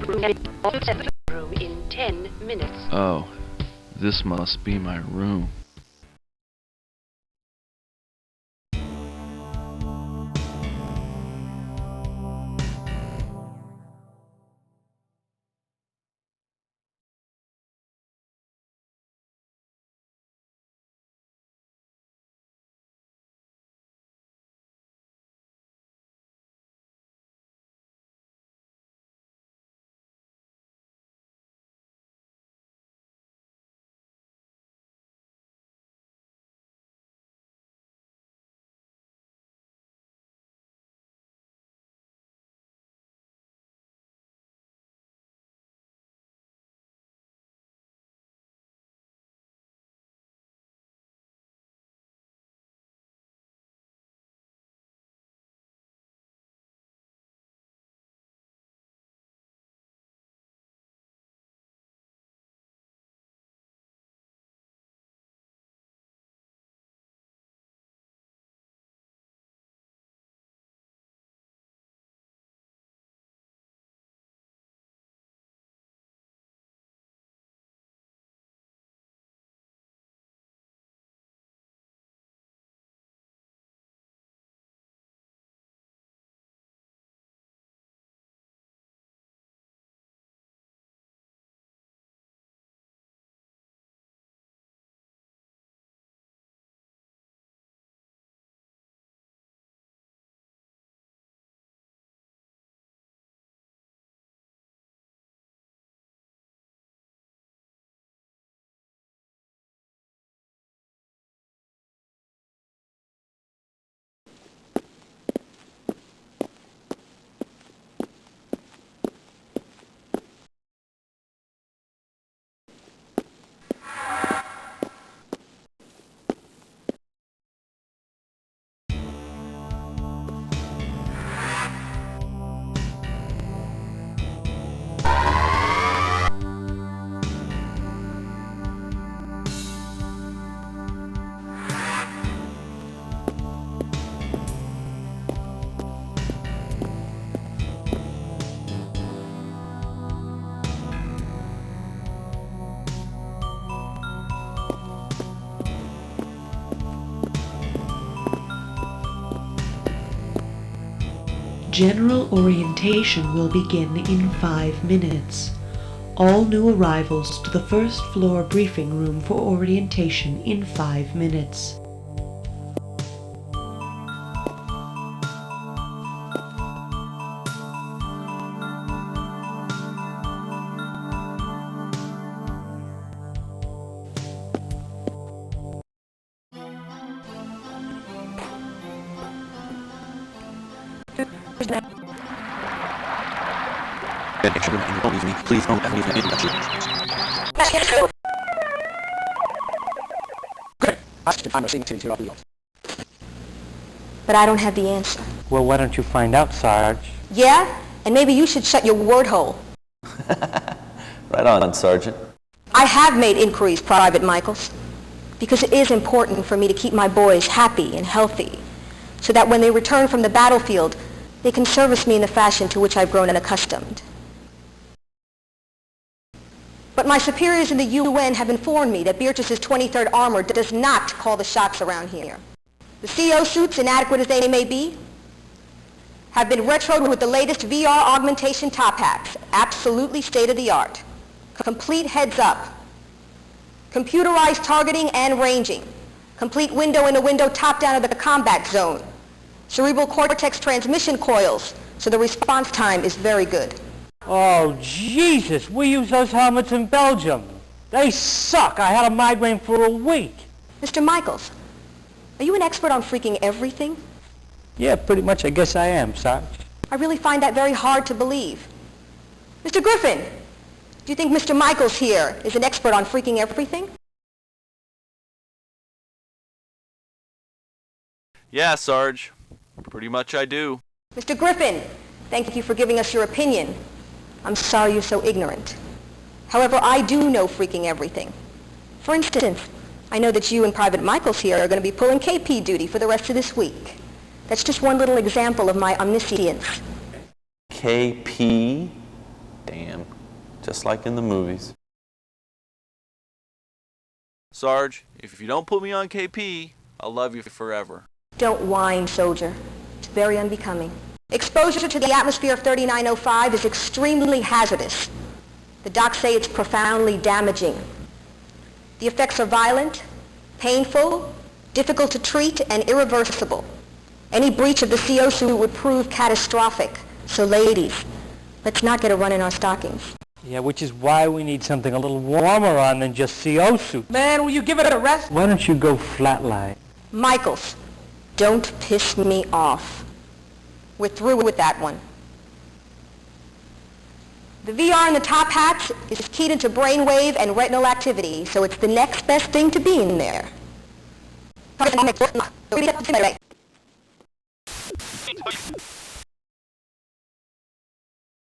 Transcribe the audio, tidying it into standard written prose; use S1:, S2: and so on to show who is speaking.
S1: Room in 10 minutes.
S2: Oh, this must be my room.
S3: General orientation will begin in 5 minutes. All new arrivals to the first floor briefing room for orientation in 5 minutes.
S4: Please don't let me
S5: But I don't have the answer.
S6: Well, why don't you find out, Sarge?
S5: Yeah? And maybe you should shut your word hole.
S4: Right on, Sergeant.
S5: I have made inquiries, Private Michaels, because it is important for me to keep my boys happy and healthy, so that when they return from the battlefield, they can service me in the fashion to which I've grown accustomed. But my superiors in the UN have informed me that Beatrice's 23rd Armor does not call the shots around here. The CO suits, inadequate as they may be, have been retroed with the latest VR augmentation top hats, absolutely state-of-the-art. Complete heads-up, computerized targeting and ranging, complete window-in-the-window top-down of the combat zone, cerebral cortex transmission coils, so the response time is very good.
S6: Oh, Jesus, we use those helmets in Belgium. They suck. I had a migraine for a week.
S5: Mr. Michaels, are you an expert on freaking everything?
S6: Yeah, pretty much, I guess I am, Sarge.
S5: I really find that very hard to believe. Mr. Griffin, do you think Mr. Michaels here is an expert on freaking everything?
S2: Yeah, Sarge. Pretty much I do.
S5: Mr. Griffin, thank you for giving us your opinion. I'm sorry you're so ignorant. However, I do know freaking everything. For instance, I know that you and Private Michaels here are going to be pulling KP duty for the rest of this week. That's just one little example of my omniscience.
S4: KP? Dan. Just like in the movies.
S2: Sarge, if you don't put me on KP, I'll love you forever.
S5: Don't whine, soldier. It's very unbecoming. Exposure to the atmosphere of 3905 is extremely hazardous. The docs say it's profoundly damaging. The effects are violent, painful, difficult to treat, and irreversible. Any breach of the CO suit would prove catastrophic. So ladies, let's not get a run in our stockings.
S6: Yeah, which is why we need something a little warmer on than just CO suit.
S7: Man, will you give it a rest?
S6: Why don't you go flatline?
S5: Michaels, don't piss me off. We're through with that one. The VR in the top hats is keyed into brainwave and retinal activity, so it's the next best thing to be in there.